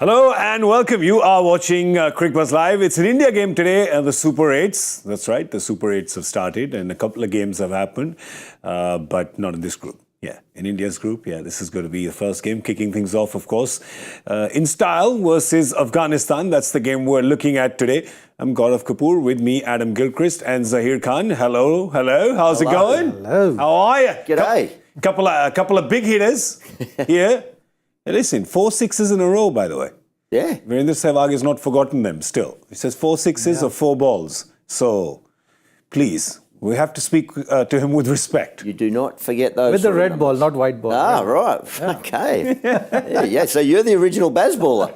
Hello and welcome. You are watching Cricbuzz Live. It's an India game today, the Super 8s. That's right, the Super 8s have started and a couple of games have happened, but not in this group. Yeah, in India's group, this is going to be the first game, kicking things off, of course, in style versus Afghanistan. That's the game we're looking at today. I'm Gaurav Kapur, with me, Adam Gilchirst and Zaheer Khan. Hello. How's it going? Hello. How are you? G'day. Couple of big hitters here. Hey, listen, 4 sixes in a row, by the way. Yeah. Virendra Sehwag has not forgotten them still. He says 4 sixes or 4 balls. So, please, we have to speak to him with respect. You do not forget those. With the red ball, not white ball. Ah, right. Yeah. Okay. yeah. So you're the original Bazballer.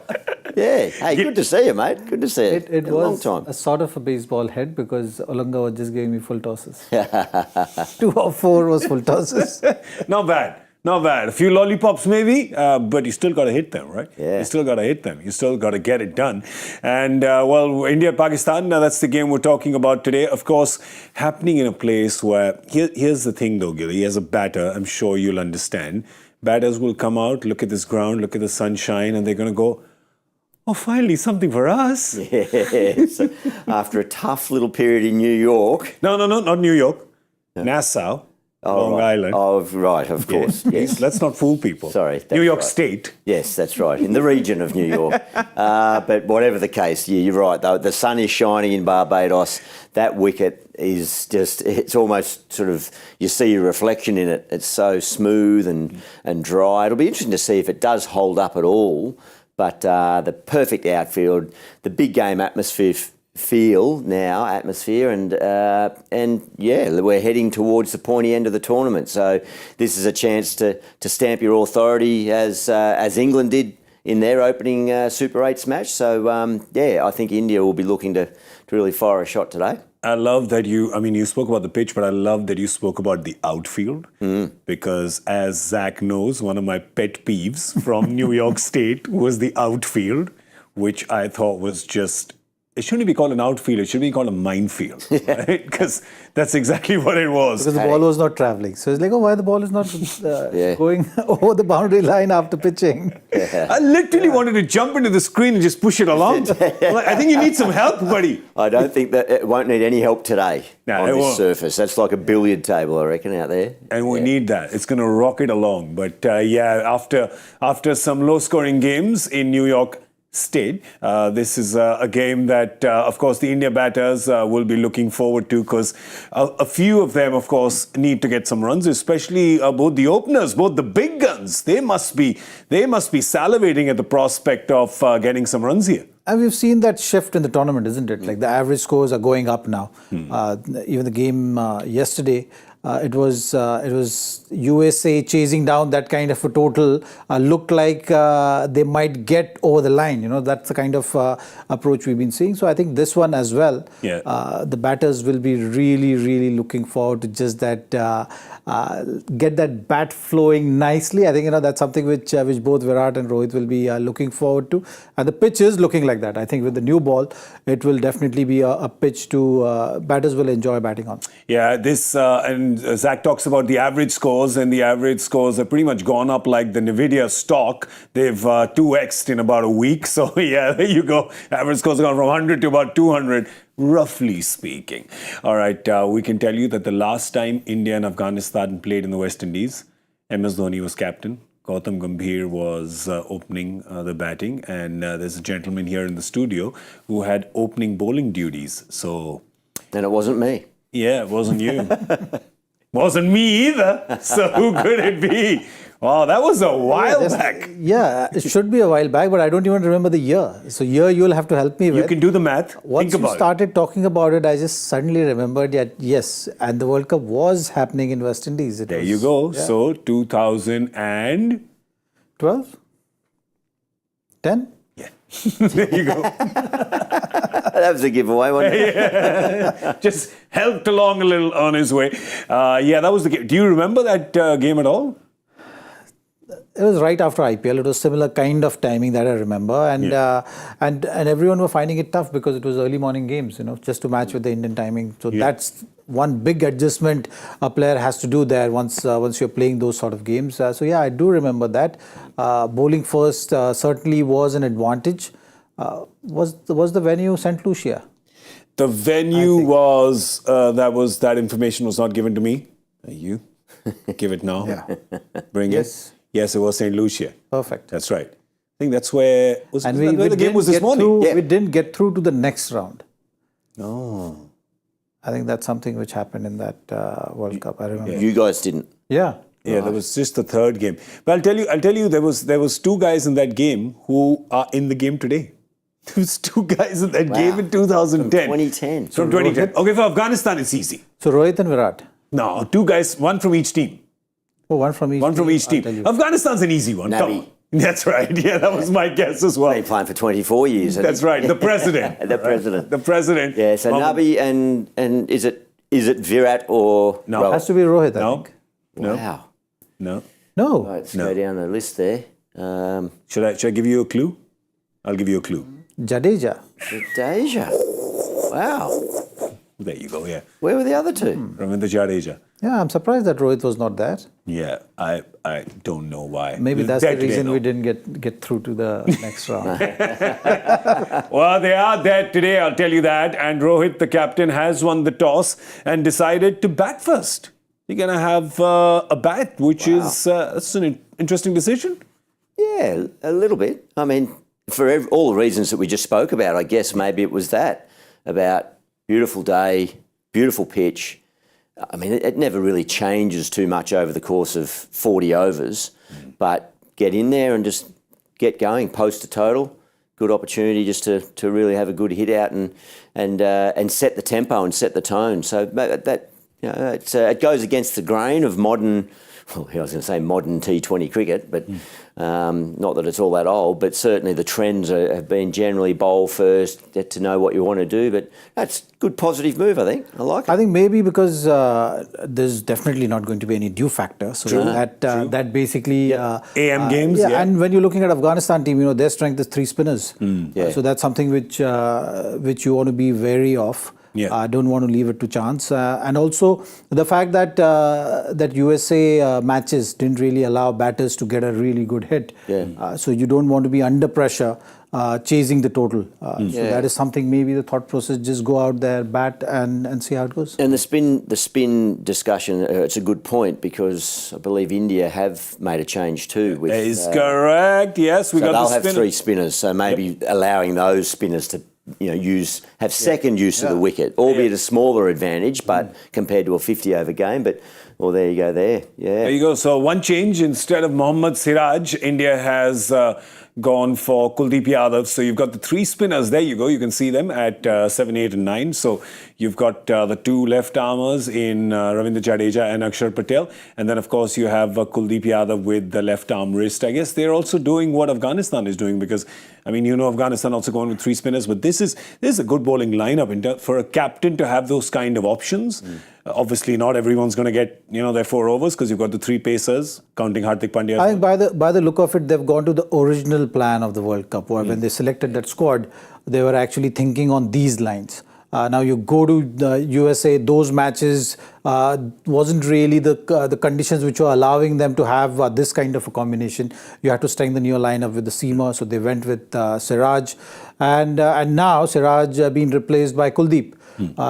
Yeah. Hey, good to see you, mate. Good to see you. It Been a long was time. a sort of a baseball head because Olanga was just giving me full tosses. 2 or 4 was full tosses. Not bad. A few lollipops maybe, but you still got to hit them, right? Yeah. You still got to hit them. You still got to get it done. And, India-Pakistan, that's the game we're talking about today. Of course, happening in a place where, here's the thing though, Gilly, as a batter, I'm sure you'll understand, batters will come out, look at this ground, look at the sunshine, and they're going to go, oh, finally something for us. Yes. After a tough little period in New York. No, not New York. No. Nassau. Long Island. Oh, right, of course. Yes. Let's not fool people. Sorry. New York right. State. Yes, that's right. In the region of New York. But whatever the case, yeah, you're right. Though the sun is shining in Barbados. That wicket is just, it's almost sort of, you see your reflection in it. It's so smooth and dry. It'll be interesting to see if it does hold up at all. But the perfect outfield, the big game atmosphere, and yeah, we're heading towards the pointy end of the tournament. So this is a chance to stamp your authority as England did in their opening Super 8s match. So I think India will be looking to really fire a shot today. I love that you spoke about the pitch, but I love that you spoke about the outfield because as Zach knows, one of my pet peeves from New York State was the outfield, which I thought was just, it shouldn't be called an outfield, it should be called a minefield, right? Because that's exactly what it was. Because the ball was not travelling. So it's like, why the ball is not going over the boundary line after pitching? Yeah. I literally wanted to jump into the screen and just push it along. I think you need some help, buddy. I don't think that it won't need any help today on this surface. That's like a billiard table, I reckon, out there. And we need that. It's going to rock it along. But after some low-scoring games in New York State, this is a game that, of course, the India batters will be looking forward to because a few of them, of course, need to get some runs, especially both the openers, both the big guns. They must be salivating at the prospect of getting some runs here. And we've seen that shift in the tournament, isn't it? Like the average scores are going up now. Even the game yesterday, it was USA chasing down that kind of a total. Looked like they might get over the line. You know, that's the kind of approach we've been seeing. So I think this one as well, the batters will be really looking forward to just that, get that bat flowing nicely. I think that's something which both Virat and Rohit will be looking forward to. And the pitch is looking like that. I think with the new ball, it will definitely be a pitch to batters will enjoy batting on. Yeah, this and Zach talks about the average scores, and the average scores have pretty much gone up like the Nvidia stock. They've 2x'd in about a week. So yeah, there you go. Average scores have gone from 100 to about 200, roughly speaking. All right, we can tell you that the last time India and Afghanistan played in the West Indies, MS Dhoni was captain. Gautam Gambhir was opening the batting, and there's a gentleman here in the studio who had opening bowling duties. So, and it wasn't me. Yeah, it wasn't you. Wasn't me either. So who could it be? Wow, that was a while back. Yeah, it should be a while back, but I don't even remember the year. So year you'll have to help me with. You can do the math. Once you started talking about it, I just suddenly remembered that, yes, and the World Cup was happening in West Indies. There you go. Yeah. So 2012? 10? Yeah. There you go. That was a giveaway, wasn't it? Yeah. Just helped along a little on his way. That was the game. Do you remember that game at all? It was right after IPL. It was similar kind of timing that I remember, and everyone were finding it tough because it was early morning games, just to match with the Indian timing. So that's one big adjustment a player has to do there once you're playing those sort of games. So yeah, I do remember that. Bowling first certainly was an advantage. Was the venue St. Lucia? The venue was that information was not given to me. You give it now. Yeah. Bring it. Yes, it was St. Lucia. Perfect. That's right. I think that's where the game was this morning. We didn't get through to the next round. No. I think that's something which happened in that World Cup. I remember. You guys didn't. Yeah. Yeah, there was just the third game. But I'll tell you, there was two guys in that game who are in the game today. There was two guys in that game in 2010. From 2010. From 2010. Okay, for Afghanistan, it's easy. So Rohit and Virat. No, two guys, one from each team. Oh, one from each One from each team. Afghanistan's an easy one. Nabi. That's right. Yeah, that was my guess as well. Been playing for 24 years. That's right. The president. The president. The president. Yeah. So Nabi and is it Virat or No, it has to be Rohit. I think. Wow. No. No. Let's go down the list there. Should I give you a clue? I'll give you a clue. Jadeja. Jadeja. Wow. There you go. Yeah. Where were the other two? Ravindra Jadeja. Yeah, I'm surprised that Rohit was not there. Yeah, I don't know why. Maybe He's that's dead the today, reason though. we didn't get through to the next round. Well, they are dead today, I'll tell you that. And Rohit, the captain, has won the toss and decided to bat first. You're going to have a bat, which is that's an interesting decision. Yeah, a little bit. I mean, for all the reasons that we just spoke about, I guess maybe it was that about beautiful day, beautiful pitch. I mean, it never really changes too much over the course of 40 overs, but get in there and just get going, post a total. Good opportunity just to really have a good hit out and set the tempo and set the tone. So that it goes against the grain of modern. Well, I was going to say modern T20 cricket, but not that it's all that old, but certainly the trends have been generally bowl first, get to know what you want to do, but that's a good positive move, I think. I like it. I think maybe because there's definitely not going to be any due factor. So that basically... AM games, And when you're looking at Afghanistan team, their strength is 3 spinners. So that's something which you want to be wary of. I don't want to leave it to chance. And also the fact that USA matches didn't really allow batters to get a really good hit. So you don't want to be under pressure chasing the total. So that is something maybe the thought process, just go out there, bat and see how it goes. And the spin discussion, it's a good point because I believe India have made a change too. That is correct. Yes, we got they'll the have 3 spinners, so maybe allowing those spinners to have second use of the wicket, albeit a smaller advantage, but compared to a 50-over game. But there you go. There you go. So one change, instead of Mohammad Siraj, India has gone for Kuldeep Yadav. So you've got the 3 spinners. There you go. You can see them at 7, 8 and 9. So you've got the 2 left armers in Ravindra Jadeja and Akshar Patel. And then, of course, you have Kuldeep Yadav with the left arm wrist. I guess they're also doing what Afghanistan is doing because, Afghanistan also going with 3 spinners. But this is a good bowling lineup for a captain to have those kind of options. Obviously, not everyone's going to get their 4 overs because you've got the 3 pacers, counting Hardik Pandya. I think by the look of it, they've gone to the original plan of the World Cup, where when they selected that squad, they were actually thinking on these lines. Now you go to the USA, those matches wasn't really the conditions which were allowing them to have this kind of a combination. You had to strengthen your lineup with the seamer, so they went with Siraj, and now Siraj being replaced by Kuldeep.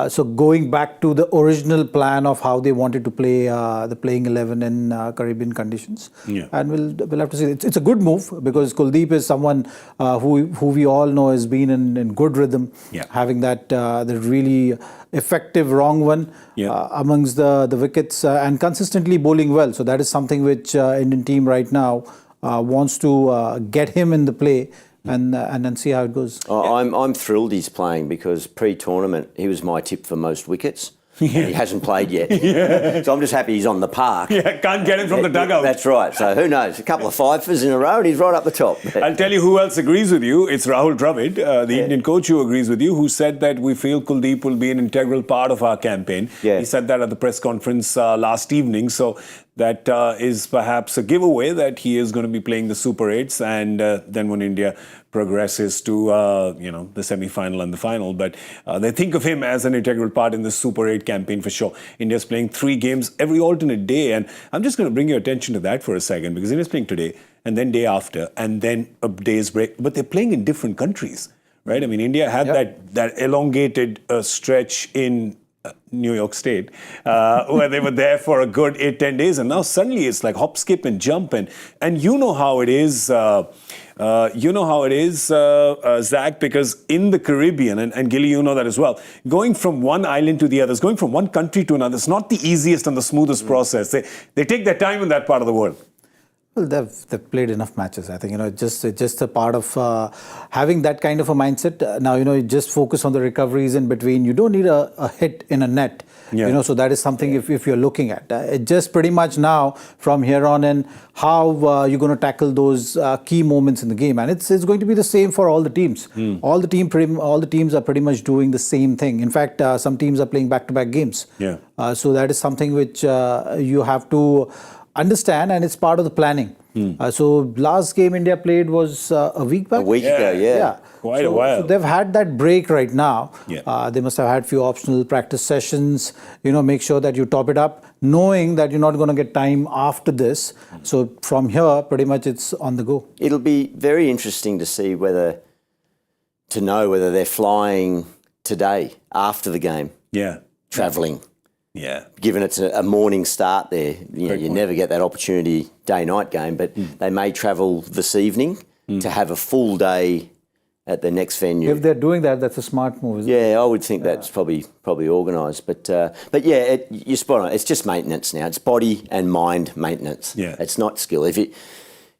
So going back to the original plan of how they wanted to play the playing 11 in Caribbean conditions, and we'll have to see. It's a good move because Kuldeep is someone who we all know has been in good rhythm, having that the really effective wrong one amongst the wickets and consistently bowling well. So that is something which Indian team right now wants to get him in the play. And then see how it goes. I'm thrilled he's playing because pre-tournament he was my tip for most wickets. He hasn't played yet. So I'm just happy he's on the park. Can't get him from the dugout. That's right. So who knows? A couple of fifers in a row and he's right up the top. I'll tell you who else agrees with you. It's Rahul Dravid, the Indian coach who agrees with you, who said that we feel Kuldeep will be an integral part of our campaign. He said that at the press conference last evening. So that is perhaps a giveaway that he is going to be playing the Super 8s, and then when India progresses to the semi-final and the final. But they think of him as an integral part in the Super 8 campaign for sure. India's playing 3 games every alternate day, and I'm just going to bring your attention to that for a second, because India's playing today, and then day after, and then a day's break. But they're playing in different countries, right? I mean, India had that elongated stretch in New York State, where they were there for a good 8-10 days, and now suddenly it's like hop, skip, and jump, and you know how it is. Zach, because in the Caribbean, and Gilly, you know that as well, going from one island to the others, going from one country to another, it's not the easiest and the smoothest process. They take their time in that part of the world. Well, they've played enough matches. I think, it's just a part of having that kind of a mindset. Now, you just focus on the recoveries in between. You don't need a hit in a net. Yeah. So that is something if you're looking at. It just pretty much now from here on in how you're going to tackle those key moments in the game, and it's going to be the same for all the teams. All the teams are pretty much doing the same thing. In fact, some teams are playing back-to-back games. Yeah. So that is something which you have to understand, and it's part of the planning. So last game India played was a week back. A week ago, yeah. Quite a while. So they've had that break right now. Yeah. They must have had few optional practice sessions. Make sure that you top it up, knowing that you're not going to get time after this. So from here, pretty much it's on the go. It'll be very interesting to know whether they're flying today after the game. Yeah. Travelling. Yeah. Given it's a morning start there, you never get that opportunity day-night game, but they may travel this evening to have a full day at the next venue. If they're doing that, that's a smart move, isn't it? Yeah, I would think that's probably organised. But yeah, you're spot on. It's just maintenance now. It's body and mind maintenance. Yeah. It's not skill. If you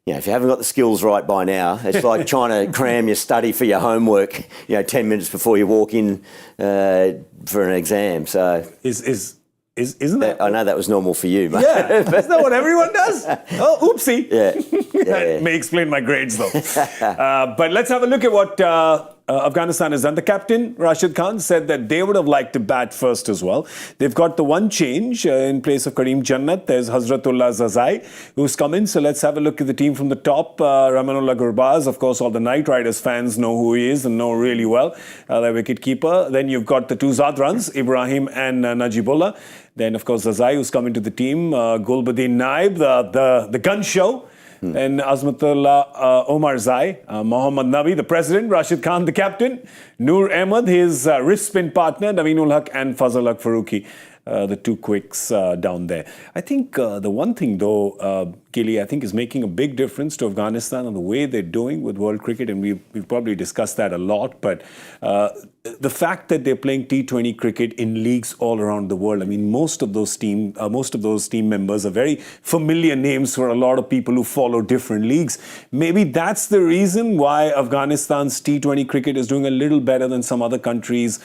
haven't got the skills right by now, it's like trying to cram your study for your homework, 10 minutes before you walk in for an exam. So Isn't that? I know that was normal for you, mate. Yeah, isn't that what everyone does? Oh, oopsie. Yeah. That may explain my grades, though. But let's have a look at what Afghanistan has done. The captain, Rashid Khan, said that they would have liked to bat first as well. They've got the one change in place of Kareem Jannat. There's Hazratullah Zazai, who's come in. So let's have a look at the team from the top. Ramanullah Gurbaz, of course, all the Knight Riders fans know who he is and know really well. Their wicket-keeper. Then you've got the two Zadrans, Ibrahim and Najibullah. Then, of course, Zazai, who's come into the team. Gulbadin Naib, the gun show. Then Azmatullah Omar Zai, Mohammad Nabi, the president, Rashid Khan, the captain, Noor Ahmad, his wrist spin partner, Naveenul Haq and Fazal Haq Farooqi, the two quicks down there. I think the one thing, though, Gilly, I think is making a big difference to Afghanistan and the way they're doing with world cricket, and we've probably discussed that a lot, but the fact that they're playing T20 cricket in leagues all around the world. I mean, most of those team members are very familiar names for a lot of people who follow different leagues. Maybe that's the reason why Afghanistan's T20 cricket is doing a little better than some other countries.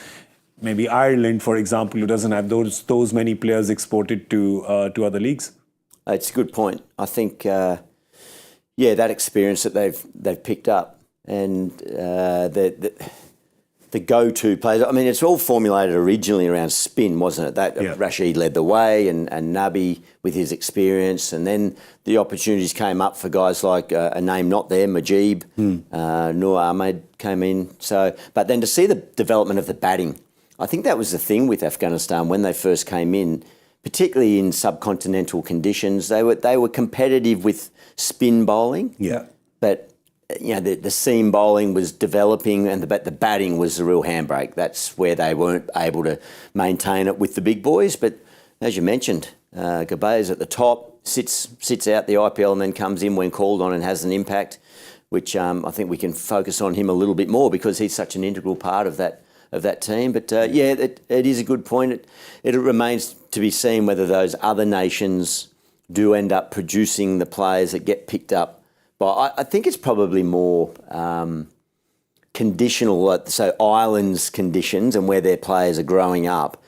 Maybe Ireland, for example, who doesn't have those many players exported to other leagues. It's a good point. I think, that experience that they've picked up and the go-to players. I mean, it's all formulated originally around spin, wasn't it? That Rashid led the way, and Nabi with his experience, and then the opportunities came up for guys like a name not there, Majib, Noor Ahmad came in. So, but then to see the development of the batting, I think that was the thing with Afghanistan when they first came in, particularly in subcontinental conditions. They were competitive with spin bowling. Yeah, but the seam bowling was developing, and the batting was the real handbrake. That's where they weren't able to maintain it with the big boys. But as you mentioned, Gurbaz at the top sits out the IPL and then comes in when called on and has an impact, which I think we can focus on him a little bit more because he's such an integral part of that team. But it is a good point. It remains to be seen whether those other nations do end up producing the players that get picked up. But I think it's probably more conditional. So islands conditions and where their players are growing up,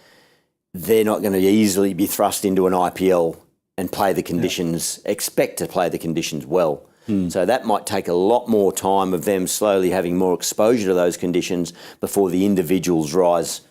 they're not going to easily be thrust into an IPL and play the conditions, expect to play the conditions well. So that might take a lot more time of them slowly having more exposure to those conditions before the individuals rise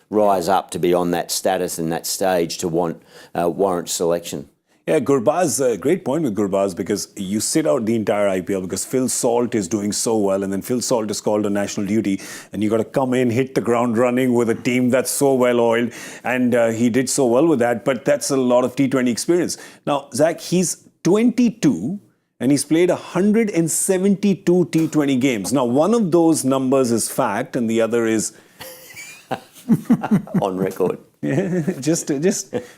up to be on that status and that stage to warrant selection. Yeah, Gurbaz, great point with Gurbaz, because you sit out the entire IPL because Phil Salt is doing so well, and then Phil Salt is called on national duty, and you got to come in, hit the ground running with a team that's so well oiled, and he did so well with that. But that's a lot of T20 experience. Now, Zach, he's 22. And he's played 172 T20 games. Now, one of those numbers is fact, and the other is On record. just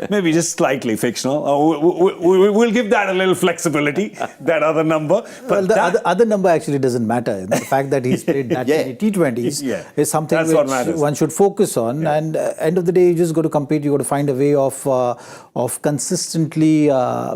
maybe just slightly fictional. We'll give that a little flexibility, that other number. But Well, the other number actually doesn't matter. The fact that he's played that Yeah. many T20s is something That's what which matters. one should focus on. And end of the day, you just got to compete. You got to find a way of consistently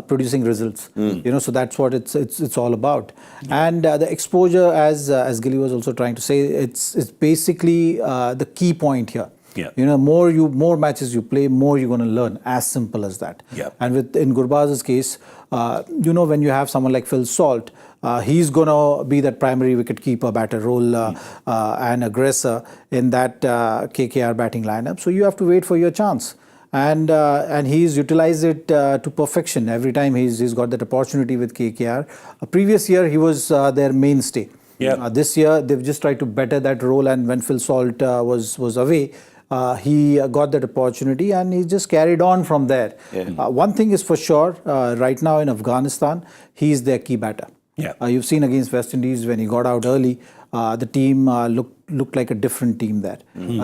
producing results. So that's what it's all about. And the exposure, as Gilly was also trying to say, it's basically the key point here. Yeah. More matches you play, more you're going to learn. As simple as that. Yeah. And in Gurbaz's case, when you have someone like Phil Salt, he's going to be that primary wicket-keeper batter role and aggressor in that KKR batting lineup. So you have to wait for your chance. And he's utilized it to perfection every time he's got that opportunity with KKR. Previous year, he was their mainstay. Yeah. This year, they've just tried to better that role, and when Phil Salt was away, he got that opportunity and he just carried on from there. Yeah. One thing is for sure, right now in Afghanistan, he's their key batter. Yeah. You've seen against West Indies when he got out early, the team looked like a different team there.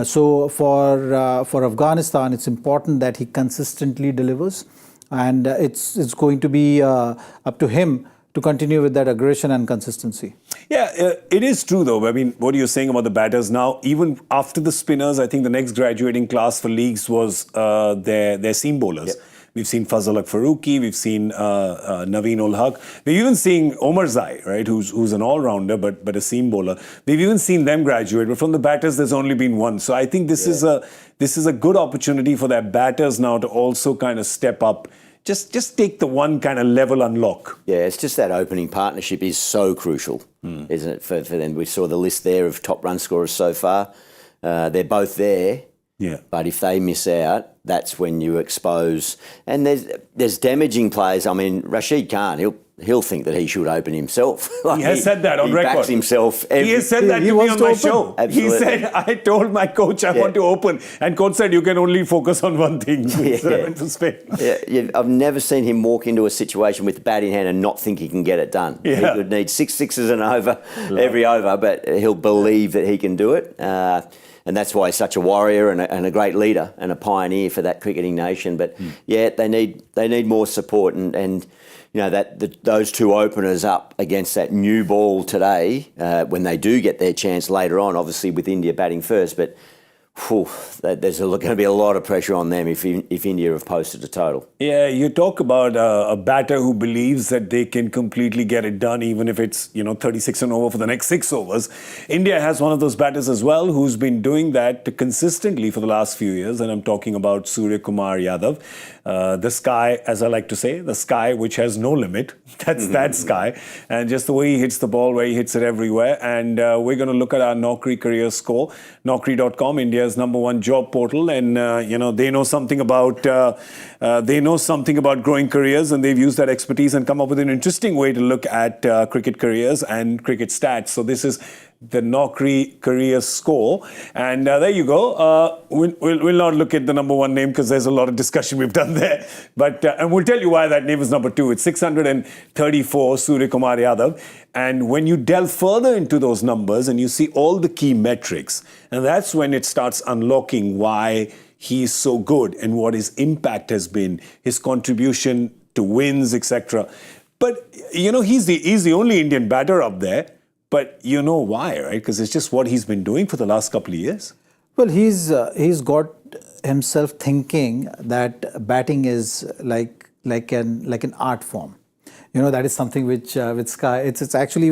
So for Afghanistan, it's important that he consistently delivers, and it's going to be up to him to continue with that aggression and consistency. Yeah, it is true though. I mean, what you're saying about the batters now, even after the spinners, I think the next graduating class for leagues was their seam bowlers. Yep. We've seen Fazal Faruqi, we've seen Naveen ul Haq. We've even seen Omar Zai, right, who's an all-rounder but a seam bowler. We've even seen them graduate, but from the batters, there's only been one. So I think this is a good opportunity for their batters now to also kind of step up. Just take the one kind of level unlock. Yeah, it's just that opening partnership is so crucial, isn't it, for them? We saw the list there of top run scorers so far. They're both there. Yeah. But if they miss out, that's when you expose. And there's damaging players. I mean, Rashid Khan, he'll think that he should open himself. He has said that on record. He backs himself. He has said that to me on my show. Absolutely. He said, I told my coach I want to open. And coach said, you can only focus on one thing. So I went to Spain. Yeah, I've never seen him walk into a situation with the bat in hand and not think he can get it done. Yeah. He could need 6 sixes and over every over, but he'll believe that he can do it. And that's why he's such a warrior and a great leader and a pioneer for that cricketing nation. But they need more support, and those two openers up against that new ball today, when they do get their chance later on, obviously with India batting first, but there's going to be a lot of pressure on them if India have posted a total. Yeah, you talk about a batter who believes that they can completely get it done, even if it's 36 and over for the next 6 overs. India has one of those batters as well who's been doing that consistently for the last few years, and I'm talking about Suryakumar Yadav. The sky, as I like to say, the sky which has no limit. That's that sky, and just the way he hits the ball, where he hits it everywhere. And we're going to look at our Naukri career score, Naukri.com, India's #1 job portal, and they know something about growing careers, and they've used that expertise and come up with an interesting way to look at cricket careers and cricket stats. So this is the Naukri career score, and there you go. We'll not look at the #1 name because there's a lot of discussion we've done there, but and we'll tell you why that name is #2. It's 634, Suryakumar Yadav, and when you delve further into those numbers and you see all the key metrics, and that's when it starts unlocking why he's so good and what his impact has been, his contribution to wins, etc. But he's the only Indian batter up there. But you know why, right? Because it's just what he's been doing for the last couple of years. Well, he's got himself thinking that batting is like an art form. That is something which with Sky, it's actually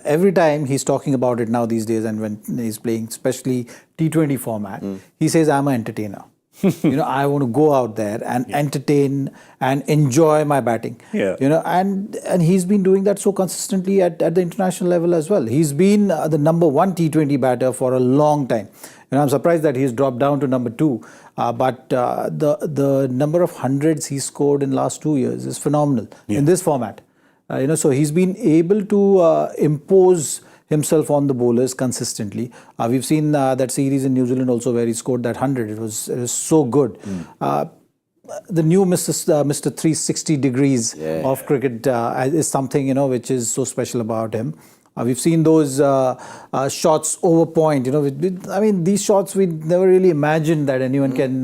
every time he's talking about it now these days, and when he's playing, especially T20 format, he says, "I'm an entertainer." I want to go out there and entertain and enjoy my batting. Yeah. And he's been doing that so consistently at the international level as well. He's been the #1 T20 batter for a long time. And I'm surprised that he's dropped down to number 2. But the number of hundreds he scored in last 2 years is phenomenal in this format. So he's been able to impose himself on the bowlers consistently. We've seen that series in New Zealand also where he scored that 100. It was so good. The new Mr. 360 degrees of cricket is something which is so special about him. We've seen those shots over point. I mean, these shots we never really imagined that anyone can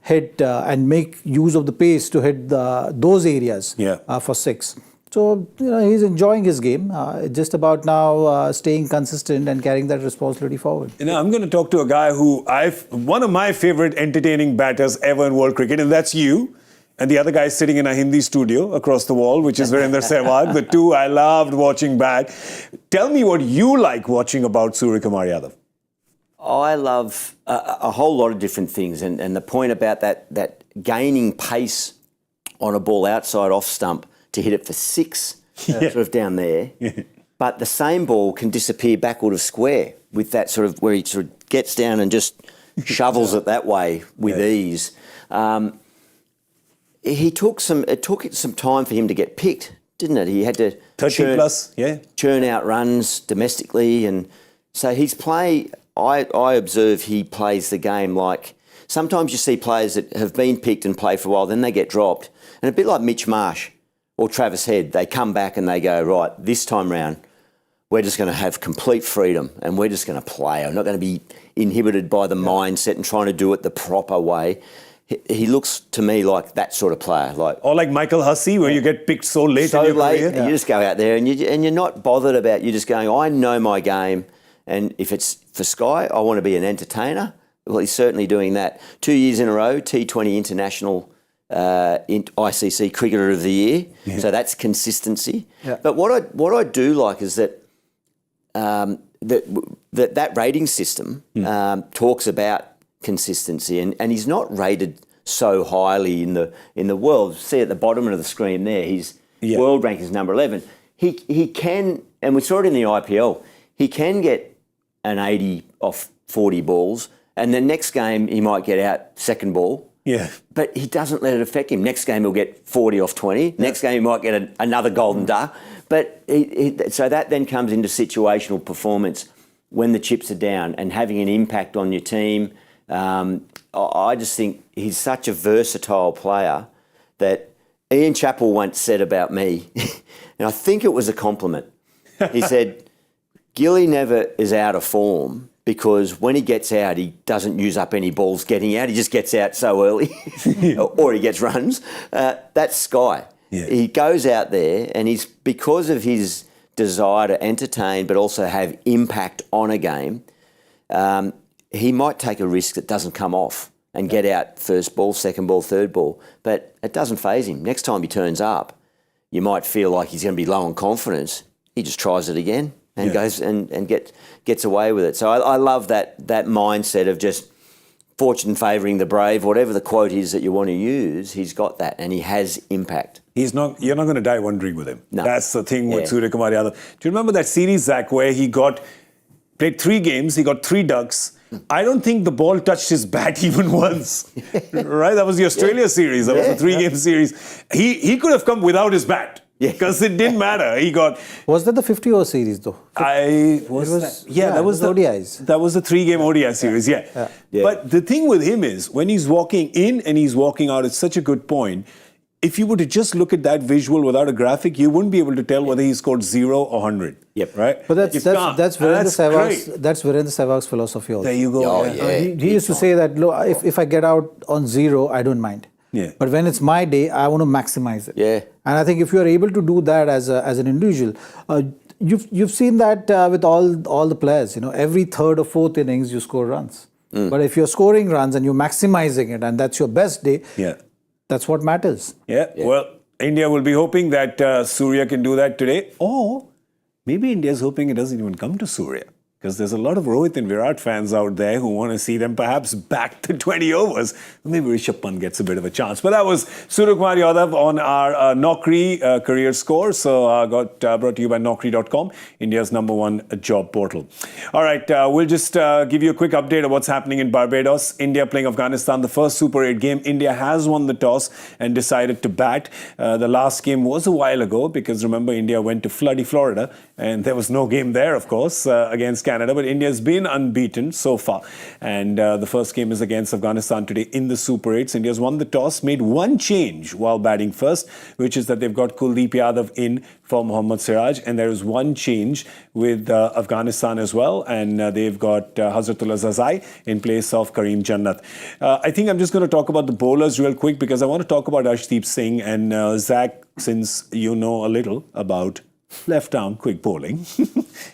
hit and make use of the pace to hit those areas for 6. So, he's enjoying his game. Just about now staying consistent and carrying that responsibility forward. I'm going to talk to a guy who one of my favorite entertaining batters ever in world cricket, and that's you. And the other guy is sitting in a Hindi studio across the wall, which is Virender Sehwag. The two I loved watching bat. Tell me what you like watching about Suryakumar Yadav. I love a whole lot of different things. And the point about that gaining pace on a ball outside off stump to hit it for 6, sort of down there. But the same ball can disappear backward of square with that sort of where he sort of gets down and just shovels it that way with ease. It took some time for him to get picked, didn't it? He had to 30 churn out runs domestically, and so his play. I observe he plays the game like sometimes you see players that have been picked and play for a while, then they get dropped, and a bit like Mitch Marsh or Travis Head, they come back and they go, right, this time round, we're just going to have complete freedom and we're just going to play. I'm not going to be inhibited by the mindset and trying to do it the proper way. He looks to me like that sort of player. Or like Michael Hussey, where you get picked so late in your career. You just go out there and you're not bothered about, you're just going, I know my game, and if it's for Sky, I want to be an entertainer. Well, he's certainly doing that. 2 years in a row, T20 International ICC Cricketer of the Year. So that's consistency. But what I do like is that that rating system talks about consistency, and he's not rated so highly in the world. See at the bottom of the screen there, his world rank is number 11. He can, and we saw it in the IPL, he can get an 80 off 40 balls, and the next game he might get out second ball. But he doesn't let it affect him. Next game he'll get 40 off 20. Next game he might get another golden duck. But so that then comes into situational performance when the chips are down and having an impact on your team. I just think he's such a versatile player that Ian Chappell once said about me, and I think it was a compliment. He said, Gilly never is out of form because when he gets out, he doesn't use up any balls getting out. He just gets out so early or he gets runs. That's Sky. He goes out there and because of his desire to entertain but also have impact on a game, he might take a risk that doesn't come off and get out first ball, second ball, third ball, but it doesn't faze him. Next time he turns up, you might feel like he's going to be low on confidence. He just tries it again and goes and gets away with it. So I love that mindset of just fortune favouring the brave, whatever the quote is that you want to use, he's got that and he has impact. You're not going to die wondering with him. No. That's the thing with Suryakumar Yadav. Do you remember that series, Zach, where he played 3 games, he got 3 ducks. I don't think the ball touched his bat even once. Right? That was the Australia series. That was the 3-game series. He could have come without his bat. Because it didn't matter. He got... Was that the 50-over series though? That was the ODIs. That was the 3-game ODI series, But the thing with him is, when he's walking in and he's walking out, it's such a good point. If you were to just look at that visual without a graphic, you wouldn't be able to tell whether he scored 0 or 100. Right? But that's Virender Sehwag's philosophy also. There you go. He used to say that, look, if I get out on 0, I don't mind. But when it's my day, I want to maximize it. And I think if you are able to do that as an individual, you've seen that with all the players. Every third or fourth innings you score runs. But if you're scoring runs and you're maximizing it, and that's your best day, that's what matters. Well, India will be hoping that Surya can do that today, or maybe India's hoping it doesn't even come to Surya. because there's a lot of Rohit and Virat fans out there who want to see them perhaps back to 20 overs. Maybe Rishabh Pant gets a bit of a chance. But that was Suryakumar Yadav on our Naukri career score. So got brought to you by Naukri.com, India's #1 job portal. All right, we'll just give you a quick update of what's happening in Barbados. India playing Afghanistan, the first Super 8 game. India has won the toss and decided to bat. The last game was a while ago because remember, India went to floody Florida and there was no game there, of course, against Canada. But India's been unbeaten so far. And the first game is against Afghanistan today in the Super 8s. India's won the toss, made one change while batting first, which is that they've got Kuldeep Yadav in for Mohammad Siraj. And there is one change with Afghanistan as well. And they've got Hazratullah Zazai in place of Kareem Jannat. I think I'm just going to talk about the bowlers real quick because I want to talk about Arshdeep Singh and Zach, since you know a little about left-arm quick bowling.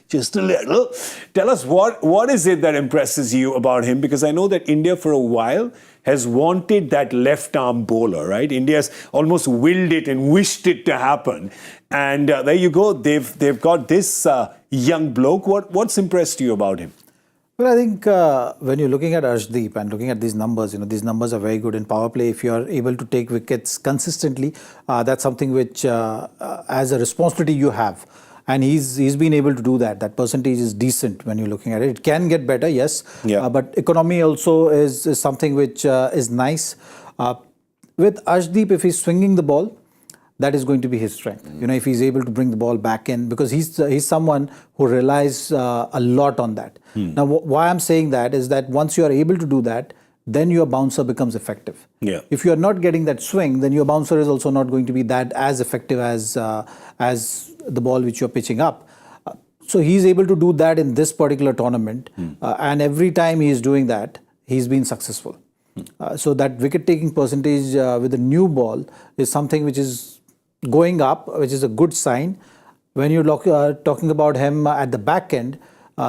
Just a little. Tell us what is it that impresses you about him? Because I know that India for a while has wanted that left-arm bowler, right? India's almost willed it and wished it to happen. And there you go. They've got this young bloke. What's impressed you about him? Well, I think when you're looking at Arshdeep and looking at these numbers, these numbers are very good in power play. If you are able to take wickets consistently, that's something which, as a responsibility, you have. And he's been able to do that. That percentage is decent when you're looking at it. It can get better, yes. Yeah. But economy also is something which is nice. With Arshdeep, if he's swinging the ball, that is going to be his strength. If he's able to bring the ball back in, because he's someone who relies a lot on that. Now, why I'm saying that is that once you are able to do that, then your bouncer becomes effective. Yeah. If you are not getting that swing, then your bouncer is also not going to be that as effective as the ball which you're pitching up. So he's able to do that in this particular tournament. And every time he is doing that, he's been successful. So that wicket-taking percentage with a new ball is something which is going up, which is a good sign. When you're talking about him at the back end,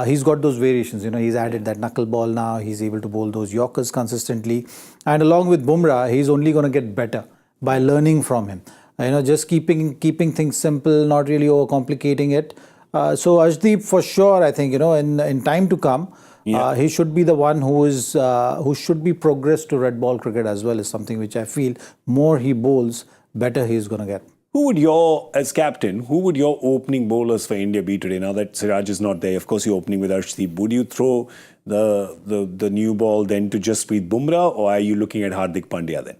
he's got those variations. He's added that knuckle ball now. He's able to bowl those Yorkers consistently. And along with Bumrah, he's only going to get better by learning from him. Just keeping things simple, not really overcomplicating it. So Arshdeep, for sure, I think, in time to come, he should be the one who should be progressed to red ball cricket as well, is something which I feel more he bowls, better he's going to get. As captain, who would your opening bowlers for India be today? Now that Siraj is not there, of course you're opening with Arshdeep. Would you throw the new ball then to Jasprit Bumrah, or are you looking at Hardik Pandya then?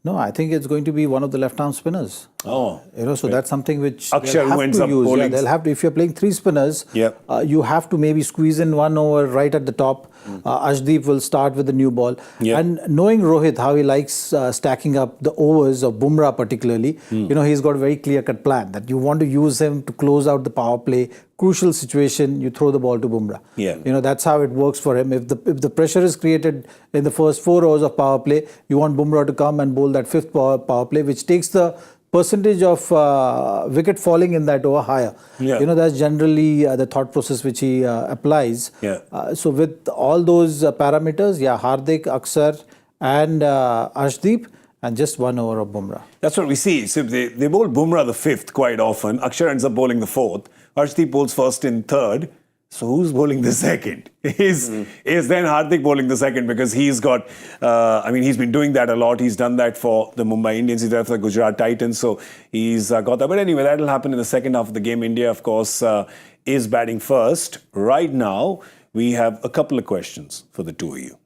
No, I think it's going to be one of the left-arm spinners. Oh, so that's something which Akshar they'll who have ends to up use. bowling. They'll have to. If you're playing three spinners, Yep. You have to maybe squeeze in one over right at the top. Arshdeep will start with the new ball. Yep. And knowing Rohit, how he likes stacking up the overs of Bumrah particularly, he's got a very clear-cut plan that you want to use him to close out the power play. Crucial situation, you throw the ball to Bumrah. Yeah. That's how it works for him. If the pressure is created in the first 4 overs of power play, you want Bumrah to come and bowl that fifth power play, which takes the percentage of wicket falling in that over higher. Yeah. That's generally the thought process which he applies. Yeah. So with all those parameters, Hardik, Akshar and Arshdeep, and just 1 over of Bumrah. That's what we see. So they bowl Bumrah the fifth quite often. Akshar ends up bowling the fourth. Arshdeep bowls first and third. So who's bowling the second? Is then Hardik bowling the second, because he's got, he's been doing that a lot. He's done that for the Mumbai Indians. He's done it for the Gujarat Titans. So he's got that. But anyway, that'll happen in the second half of the game. India, of course, is batting first. Right now, we have a couple of questions for the two of you.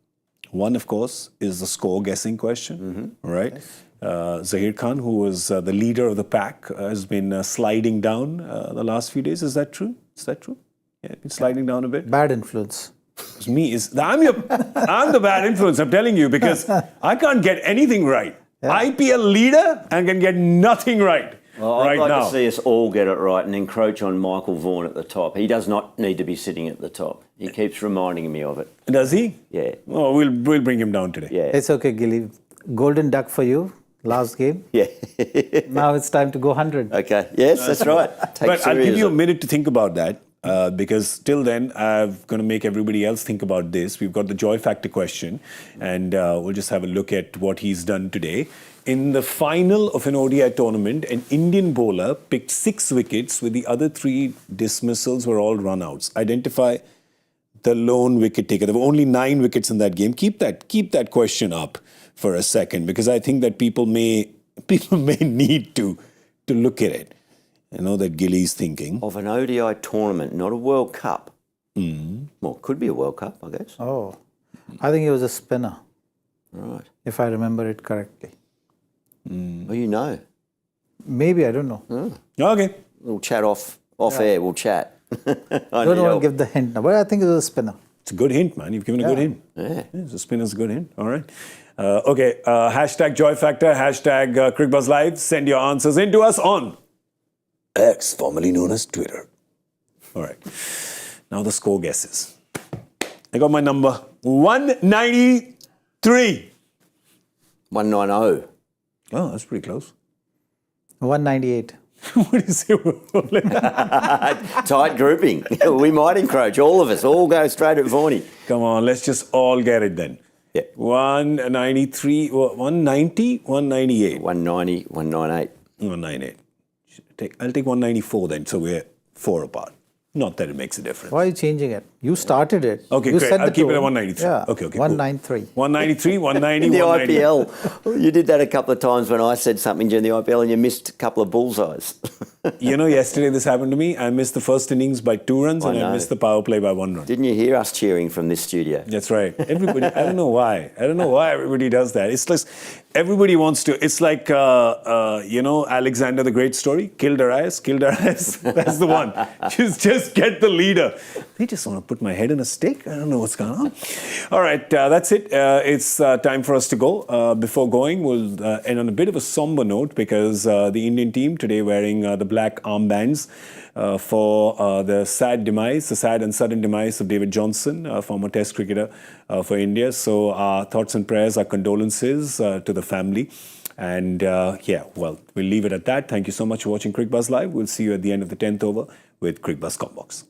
One, of course, is the score guessing question, right? Yes. Zaheer Khan, who was the leader of the pack, has been sliding down the last few days. Is that true? Yeah, it's sliding down a bit. Bad influence. It's me. I'm the bad influence. I'm telling you, because I can't get anything right. Yeah. IPL leader and can get nothing right. Well, I'd like now. to see us all get it right and encroach on Michael Vaughan at the top. He does not need to be sitting at the top. He keeps reminding me of it. Does he? Yeah. Oh, we'll bring him down today. Yeah. It's okay, Gilly. Golden duck for you. Last game. Yeah. Now it's time to go 100. Okay. Yes, that's right. But I'll give you a minute to think about that. because till then, I'm going to make everybody else think about this. We've got the joy factor question, and we'll just have a look at what he's done today. In the final of an ODI tournament, an Indian bowler picked 6 wickets with the other 3 dismissals were all run-outs. Identify the lone wicket taker. There were only 9 wickets in that game. Keep that question up for a second, because I think that people may need to look at it. I know that Gilly's thinking. Of an ODI tournament, not a World Cup. Well, it could be a World Cup, I guess. Oh, I think he was a spinner. Right. If I remember it correctly. Well, you know. Maybe, I don't know. Okay. We'll chat off air, we'll chat. I don't want to give the hint now, but I think it was a spinner. It's a good hint, man. You've given a good hint. Yeah. The spinner's a good hint. All right. Okay. Hashtag Joy Factor, hashtag Cricbuzz Live. Send your answers in to us on X, formerly known as Twitter. All right. Now the score guesses. I got my number 193. 190. Oh, that's pretty close. 198. What is it? Tight grouping. We might encroach, all of us. All go straight at Vaughan. Come on, let's just all get it then. Yeah. 193, 190, 198. 190, 198. 198. I'll take 194 then, so we're 4 apart. Not that it makes a difference. Why are you changing it? You started it. Okay, you great. set I'll the keep it at tone. 193. Yeah. Okay, cool. 193. 193, 190, In the 190. IPL, you did that a couple of times when I said something during the IPL and you missed a couple of bullseyes. You know, yesterday this happened to me. I missed the first innings by 2 runs and I missed the power play by 1 run. Didn't you hear us cheering from this studio? That's right. Everybody, I don't know why. I don't know why everybody does that. It's like everybody wants to. It's like, Alexander the Great story. Kill Darius, kill Darius. That's the one. Just get the leader. They just want to put my head in a stake. I don't know what's going on. All right, that's it. It's time for us to go. Before going, we'll end on a bit of a somber note because the Indian team today wearing the black armbands for the sad and sudden demise of David Johnson, former Test cricketer for India. So our thoughts and prayers, our condolences to the family. And we'll leave it at that. Thank you so much for watching Cricbuzz Live. We'll see you at the end of the 10th over with Cricbuzz Combox.